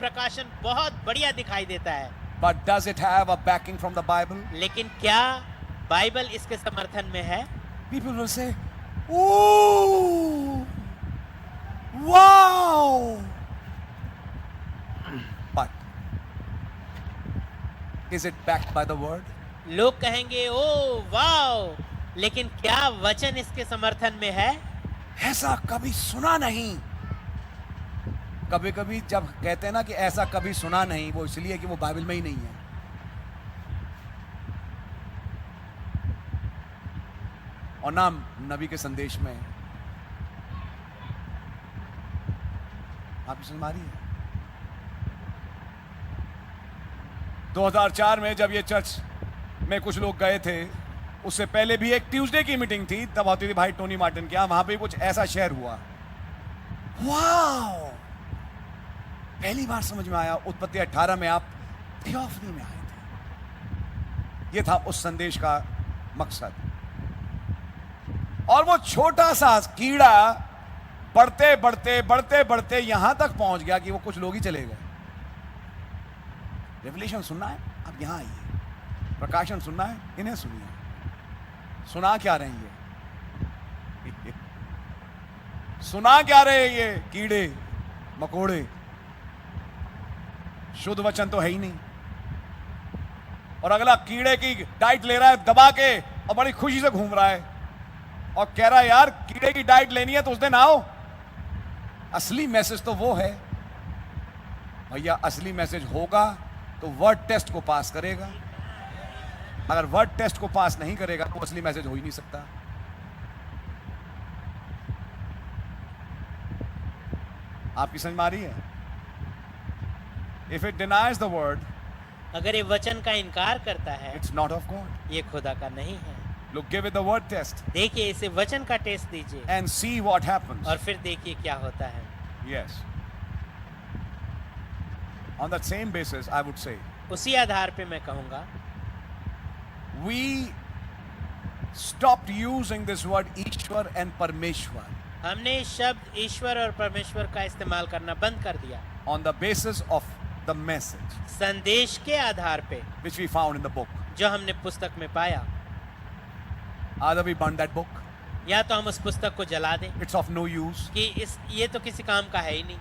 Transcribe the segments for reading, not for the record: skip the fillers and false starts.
प्रकाशन बहुत बढ़िया दिखाई देता है, But does it have a backing from the Bible? लेकिन क्या बाइबल इसके समर्थन में है? People will say, "Ooh, wow!" But is it backed by the word? लोग कहेंगे ओ वाओ, लेकिन क्या वचन इसके समर्थन में है? ऐसा कभी सुना नहीं। कभी कभी जब कहते हैं ना कि ऐसा कभी सुना नहीं, वो इसलिए कि वो बाइबल में ही नहीं है। और ना नबी के संदेश में। आपकी समझ में आ रही है? 2004 में जब ये चर्च में कुछ लोग गए थे, उससे पहले भी एक ट्यूसडे की मीटिंग थी, तब होती थी भाई टोनी मार्टिन के यहाँ, वहां पे कुछ ऐसा शेयर हुआ। वाओ! पहली बार समझ में आया। उत्पत्ति 18 में आप थियोफनी में आए थे। यह था उस संदेश का मकसद। और वो छोटा सा कीड़ा बढ़ते बढ़ते बढ़ते बढ़ते यहां तक पहुंच गया कि वो कुछ लोग ही चले गए। रेवलेशन सुनना है? आप यहां आइए। प्रकाशन सुनना है? इन्हें सुनिए। सुना क्या रहे हैं ये? सुना क्या रहे हैं ये कीड़े मकोड़े? शुद्ध वचन तो है ही नहीं। और अगला कीड़े की डाइट ले रहा है दबा के और बड़ी खुशी से घूम रहा है और कह रहा है यार कीड़े की डाइट लेनी है तो उस दिन आओ। असली मैसेज तो वो है भैया। असली मैसेज होगा तो वर्ड टेस्ट को पास करेगा। अगर वर्ड टेस्ट को पास नहीं करेगा तो असली मैसेज हो ही नहीं सकता। आपकी समझ में आ रही है? If it denies the word, अगर ये वचन का इनकार करता है, इट्स नॉट ऑफ गॉड। ये खुदा का नहीं है। Look, give it the word test देखिए, इसे वचन का टेस्ट दीजिए एंड सी व्हाट हैपेंस। और फिर देखिए क्या होता है। Yes, on that same basis I would say उसी आधार पे मैं कहूंगा, we stopped using this word Ishwar and परमेश्वर हमने शब्द ईश्वर और परमेश्वर का इस्तेमाल करना बंद कर दिया on the basis of the message संदेश के आधार पे which we found in the book. जो हमने पुस्तक में पाया। Either we burn that book, या तो हम उस पुस्तक को जला दें it's of no use. कि ये तो किसी काम का है ही नहीं।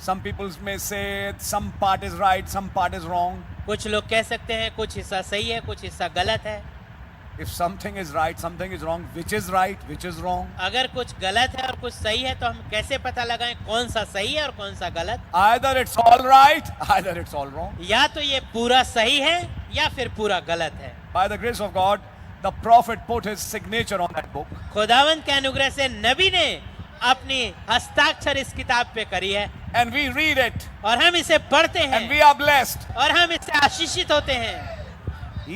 Some people may say some part is right, some part is wrong. कुछ लोग कह सकते हैं कुछ हिस्सा सही है, कुछ हिस्सा गलत है। If something is right, something is wrong, which is right, which is wrong? अगर कुछ गलत है और कुछ सही है तो हम कैसे पता लगाएं कौन सा सही है और कौन सा गलत? Either it's all right, either it's all wrong. या तो ये पूरा सही है या फिर पूरा गलत है। By the grace of God, the prophet put his signature on that book. खुदावंत के अनुग्रह से नबी ने अपनी हस्ताक्षर इस किताब पे करी है And we read it और हम इसे पढ़ते and we हैं are blessed. और हम इससे आशीषित होते हैं।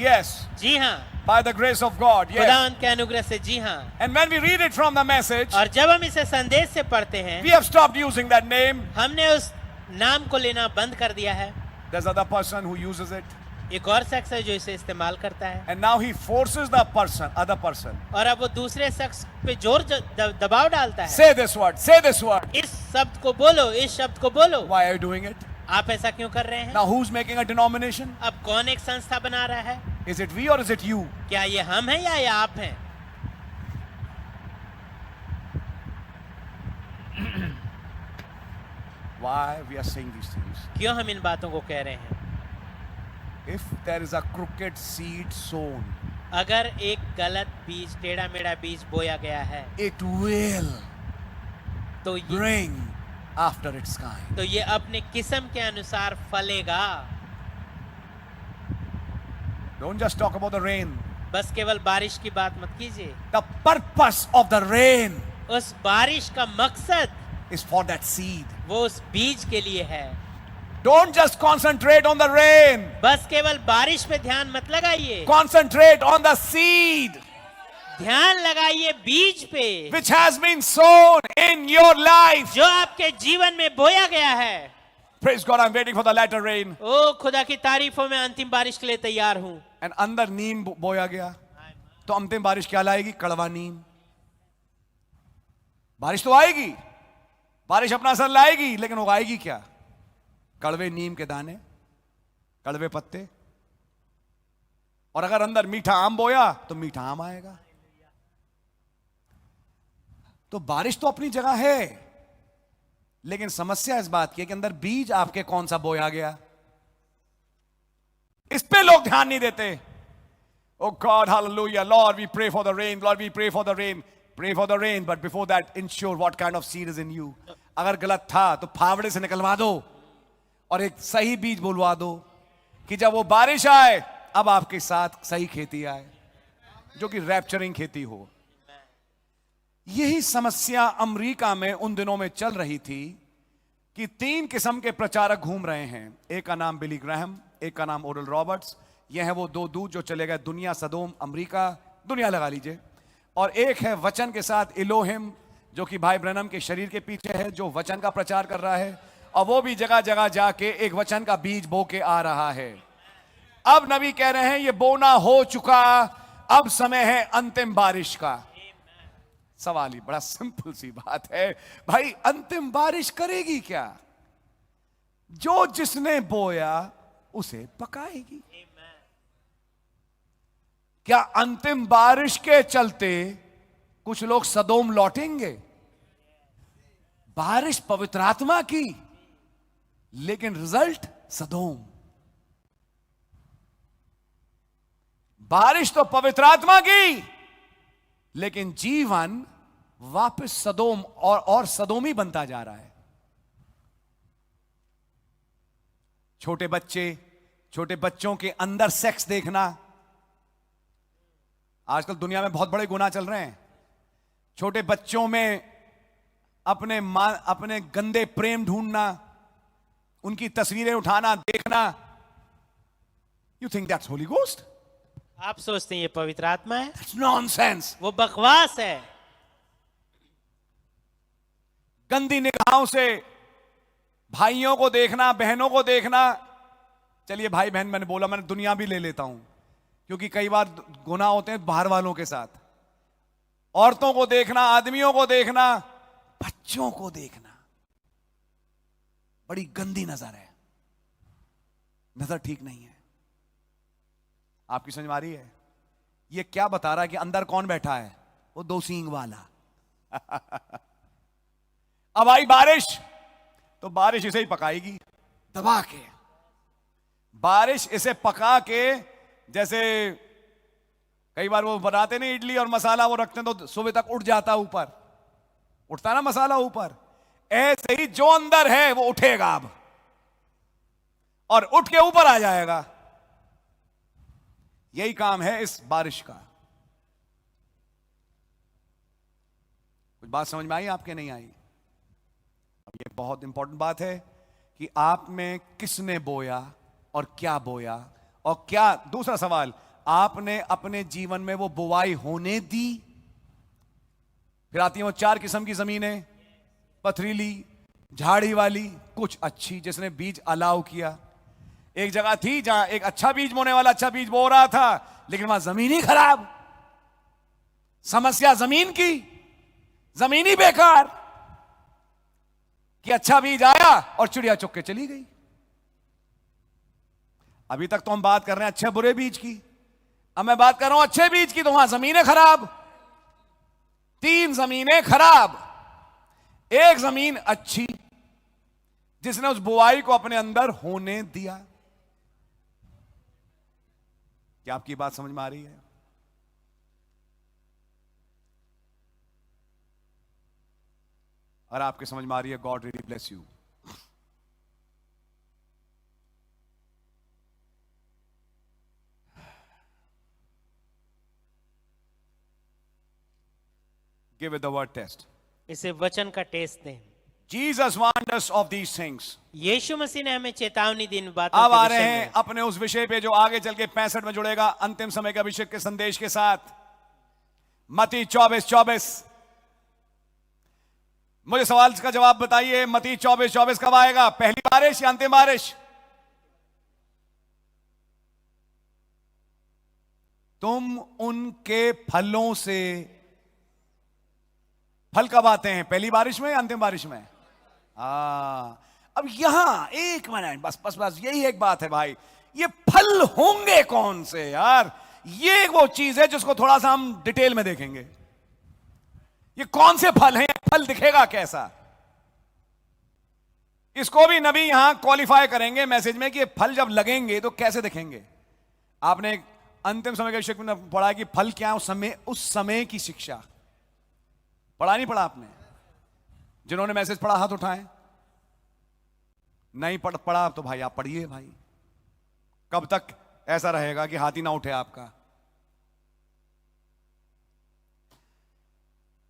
Yes, जी हाँ, by the grace of God. Yes. खुदावंत के अनुग्रह से। जी हाँ। And when we read it from the message, और जब हम इसे संदेश से पढ़ते हैं, we have stopped using that name. हमने उस नाम को लेना बंद कर दिया है। There's other person who uses it. एक और शख्स है जो इसे इस्तेमाल करता है And now he forces the person, other person. और अब वो दूसरे शख्स पे जोर दबाव डालता है। Say this word, say this word. इस शब्द को बोलो, इस शब्द को बोलो। Why are you doing it? आप ऐसा क्यों कर रहे हैं? Now who's making a denomination? अब कौन एक संस्था बना रहा है? Is it we or is it you? क्या ये हम हैं या ये आप हैं? Why we are saying these things? क्यों हम इन बातों को कह रहे हैं? If there is a crooked seed sown, अगर एक गलत बीज, टेढ़ा मेढ़ा बीज बोया गया है it will तो ये bring after its kind. तो ये अपने किस्म के अनुसार फलेगा। Don't just talk about the rain. बस केवल बारिश की बात मत कीजिए। The purpose of the rain उस बारिश का मकसद is for that seed. वो उस बीज के लिए है। Don't just concentrate on the rain. बस केवल बारिश पे ध्यान मत लगाइए, Concentrate on the seed ध्यान लगाइए बीज पे which has been sown in your life. जो आपके जीवन में बोया गया है। Praise God, I'm waiting for the latter rain. ओ खुदा की तारीफों में अंतिम बारिश के लिए तैयार हूं। And अंदर नीम बोया गया तो अंतिम बारिश क्या लाएगी? कड़वा नीम। बारिश तो आएगी, बारिश अपना असर लाएगी, लेकिन उगाएगी क्या? कड़वे नीम के दाने, कड़वे पत्ते, और अगर अंदर मीठा आम बोया तो मीठा आम आएगा। तो बारिश तो अपनी जगह है, लेकिन समस्या इस बात की है कि अंदर बीज आपके कौन सा बोया गया, इस पे लोग ध्यान नहीं देते। Oh God, hallelujah, Lord, we pray for the rain, Lord, we pray for the rain, pray for the rain, but before that ensure what kind of seed is in you. अगर गलत था तो फावड़े से निकलवा दो और एक सही बीज बुलवा दो कि जब वो बारिश आए अब आपके साथ सही खेती आए, जो कि रैप्चरिंग खेती हो। यही समस्या अमेरिका में उन दिनों में चल रही थी कि 3 किस्म के प्रचारक घूम रहे हैं। एक का नाम बिली ग्राहम, एक का नाम ओरल रॉबर्ट्स, ये हैं वो 2 दूत जो चले गए दुनिया, सदोम, अमेरिका, दुनिया लगा लीजिए। और एक है वचन के साथ इलोहिम, जो कि भाई ब्रैनम के शरीर के पीछे है, जो वचन का प्रचार कर रहा है, और वो भी जगह जगह जाके एक वचन का बीज बो के आ रहा है। अब नबी कह रहे हैं ये बोना हो चुका, अब समय है अंतिम बारिश का। सवाल ही बड़ा सिंपल सी बात है, भाई अंतिम बारिश करेगी क्या? जो जिसने बोया उसे पकाएगी। क्या अंतिम बारिश के चलते कुछ लोग सदोम लौटेंगे? बारिश पवित्र आत्मा की, लेकिन रिजल्ट सदोम। बारिश तो पवित्र आत्मा की, लेकिन जीवन वापस सदोम और सदोमी बनता जा रहा है। छोटे बच्चों के अंदर सेक्स देखना, आजकल दुनिया में बहुत बड़े गुनाह चल रहे हैं। छोटे बच्चों में अपने गंदे प्रेम ढूंढना, उनकी तस्वीरें उठाना, देखना। You think that's Holi ghost? आप सोचते हैं ये पवित्र आत्मा है? That's nonsense. वो बकवास है। गंदी निगाहों से भाइयों को देखना, बहनों को देखना। चलिए भाई बहन मैंने बोला, मैंने दुनिया भी ले लेता हूं, क्योंकि कई बार गुनाह होते हैं बाहर वालों के साथ। औरतों को देखना, आदमियों को देखना, बच्चों को देखना, बड़ी गंदी नजर है, नजर ठीक नहीं है। आपकी समझ में आ रही है? ये क्या बता रहा है कि अंदर कौन बैठा है? वो 2 सींग वाला। अब आई बारिश, तो बारिश इसे ही पकाएगी दबा के। बारिश इसे पका के, जैसे कई बार वो बनाते नहीं इडली और मसाला वो रखते हैं तो सुबह तक उठ जाता ऊपर, उठता ना मसाला ऊपर, ऐसे ही जो अंदर है वो उठेगा अब, और उठ के ऊपर आ जाएगा। यही काम है इस बारिश का। कुछ बात समझ में आई आपके? नहीं आई? अब ये बहुत इंपॉर्टेंट बात है कि आप में किसने बोया और क्या बोया, और क्या, दूसरा सवाल, आपने अपने जीवन में वो बुवाई होने दी? फिर आती हैं वो 4 किस्म की जमीनें, पथरीली, झाड़ी वाली, कुछ अच्छी जिसने बीज अलाउ किया। एक जगह थी जहां एक अच्छा बीज बोने वाला अच्छा बीज बो रहा था, लेकिन वहां जमीन ही खराब। समस्या जमीन की, जमीन ही बेकार, कि अच्छा बीज आया और चिड़िया चुग के चली गई। अभी तक तो हम बात कर रहे हैं अच्छे बुरे बीज की, अब मैं बात कर रहा हूं अच्छे बीज की, तो वहां जमीनें खराब। 3 जमीनें खराब, एक जमीन अच्छी जिसने उस बुआई को अपने अंदर होने दिया। क्या आपकी बात समझ में आ रही है? और आपके समझ में आ रही है? God really bless you. Give it the word test. इसे वचन का टेस्ट दें। Jesus warned us of these things. यीशु मसीह ने हमें चेतावनी दी इन बातों अब के आ विषय रहे में। हैं अपने उस विषय पे जो आगे चल के 65 में जुड़ेगा, अंतिम समय के अभिषेक के संदेश के साथ। मत्ती 24:24। मुझे सवाल का जवाब बताइए, मत्ती 24:24 कब आएगा? पहली बारिश या अंतिम बारिश? तुम उनके फलों से, फल कब आते हैं? पहली बारिश में या अंतिम बारिश में? अब यहां एक मिनट, बस बस बस यही एक बात है भाई, ये फल होंगे कौन से यार? ये वो चीज है जिसको थोड़ा सा हम डिटेल में देखेंगे। ये कौन से फल हैं? फल दिखेगा कैसा? इसको भी नबी यहां क्वालिफाई करेंगे मैसेज में कि ये फल जब लगेंगे तो कैसे दिखेंगे। आपने अंतिम समय के शिक्षा में पढ़ा कि फल क्या है, उस समय की शिक्षा पढ़ा नहीं पढ़ा आपने? जिन्होंने मैसेज पढ़ा हाथ उठाएं। नहीं पढ़ा तो भाई आप पढ़िए भाई। कब तक ऐसा रहेगा कि हाथ ही ना उठे आपका?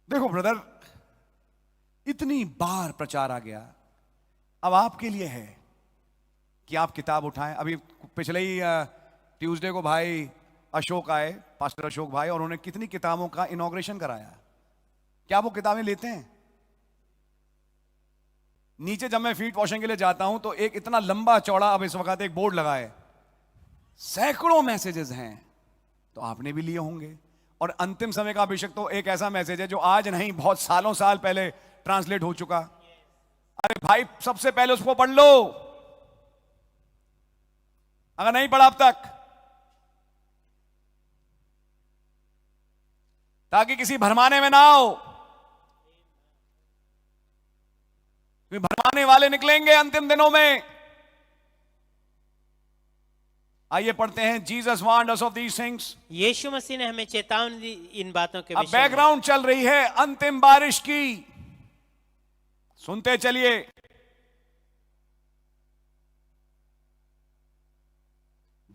देखो ब्रदर, इतनी बार प्रचार आ गया, अब आपके लिए है कि आप किताब उठाएं। अभी पिछले ही ट्यूसडे को भाई अशोक आए, पास्टर अशोक भाई, और उन्होंने कितनी किताबों का इनॉग्रेशन कराया। क्या वो किताबें लेते हैं? नीचे जब मैं फीट वॉशिंग के लिए जाता हूं तो एक इतना लंबा चौड़ा अब इस वक्त एक बोर्ड लगा है, सैकड़ों मैसेजेस हैं, तो आपने भी लिए होंगे। और अंतिम समय का अभिषेक तो एक ऐसा मैसेज है जो आज नहीं, बहुत सालों साल पहले ट्रांसलेट हो चुका। अरे भाई, सबसे पहले उसको पढ़ लो अगर नहीं पढ़ा अब तक, ताकि किसी भरमाने में ना हो। भरमाने वाले निकलेंगे अंतिम दिनों में। आइए पढ़ते हैं, Jesus warned us of these things. Yeshu Masih ने हमें चेतावनी दी इन बातों के अब विषय में। बैकग्राउंड चल रही है अंतिम बारिश की, सुनते चलिए।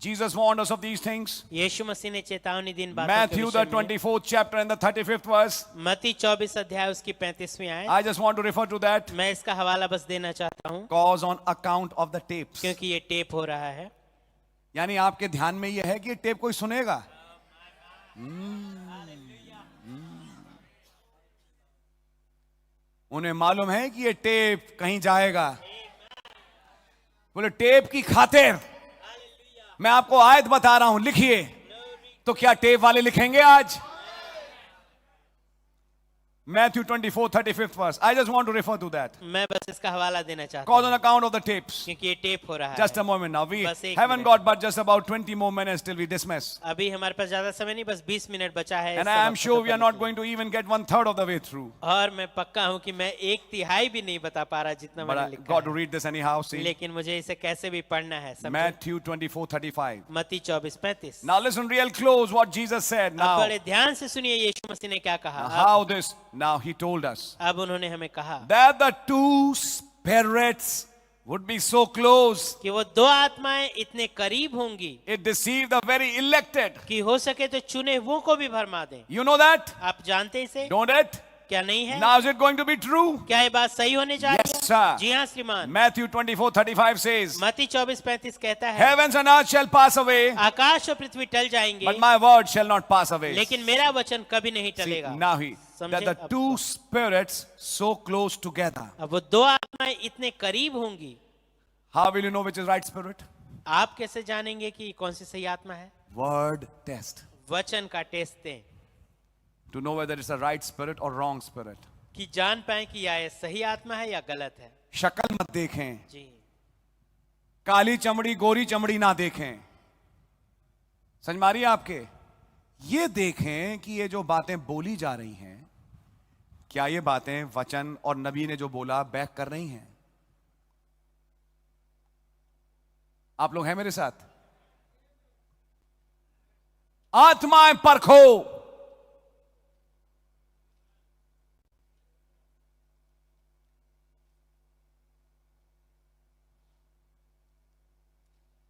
Jesus warned us of these things. यीशु मसीह ने चेतावनी दी इन बातों के Matthew विषय the में। 24th chapter and the 35th verse. मत्ती 24 अध्याय उसकी 35वीं आयत। I just want to refer to that. मैं इसका हवाला बस देना चाहता हूं Cause on account of the tapes. क्योंकि ये टेप हो रहा है। यानी आपके ध्यान में यह है कि ये टेप कोई सुनेगा। उन्हें मालूम है कि ये टेप कहीं जाएगा। बोले टेप की खातिर मैं आपको आयत बता रहा हूं, लिखिए। तो क्या टेप वाले लिखेंगे आज? Matthew 24, 35th verse. I just want to refer to that. मैं बस इसका हवाला देना चाहता Cause हूं on account of the tapes. क्योंकि ये टेप हो रहा Just है। a moment now. We बस एक haven't minute. got but just about 20 more minutes till we dismiss. अभी हमारे पास ज्यादा समय नहीं, बस 20 मिनट बचा है। And इस I am सबक sure खत्म we are करने not के going to even get 1/3 of the way through. लिए। और मैं पक्का हूं कि मैं 1/3 भी नहीं बता पा रहा जितना But मैंने I लिखा got to है। read this anyhow. See, लेकिन मुझे इसे कैसे भी पढ़ना है। समझे? Matthew 24, 35. मत्ती 24:35। Now listen real close what Jesus said. अब Now, बड़े ध्यान से सुनिए यीशु मसीह ने क्या कहा। how this, now he told us अब उन्होंने हमें कहा that the two spirits would be so close. कि वो दो आत्माएं इतने करीब होंगी It deceived the very elected. कि हो सके तो चुने हुओं को भी भरमा दें। You know that? आप जानते इसे? Don't it? क्या नहीं है? Now is it going to be true? क्या ये बात सही होने जा रही Yes, है? sir. जी हाँ श्रीमान। Matthew 24, 35 says, मत्ती 24:35 कहता है Heavens and earth shall pass away, आकाश और पृथ्वी टल जाएंगे but my word shall not pass away. लेकिन मेरा वचन कभी नहीं See, टलेगा। now he, समझे? that the अब two spirits so close together. अब वो दो आत्माएं इतने करीब होंगी, How will you know which is right spirit? आप कैसे जानेंगे कि कौन सी सही आत्मा है? Word test. वचन का टेस्ट दें To know whether it's a right spirit or wrong spirit. कि जान पाए कि या ये सही आत्मा है या गलत है। शक्ल मत देखें, जी काली चमड़ी गोरी चमड़ी ना देखें। समझ मारिए आपके, ये देखें कि ये जो बातें बोली जा रही हैं, क्या ये बातें वचन और नबी ने जो बोला बैक कर रही हैं? आप लोग हैं मेरे साथ? आत्माएं परखो।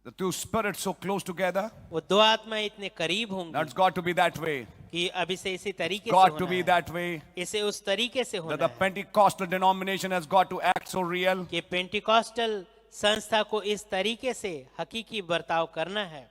The two spirits so close together. वो दो आत्माएं इतने करीब होंगी That's got to be that way. कि अब इसे इसी तरीके से Got to होना be है। that way. इसे उस तरीके से That होना the है Pentecostal denomination has got to act so real. कि पेंटिकॉस्टल संस्था को इस तरीके से हकीकी बर्ताव करना है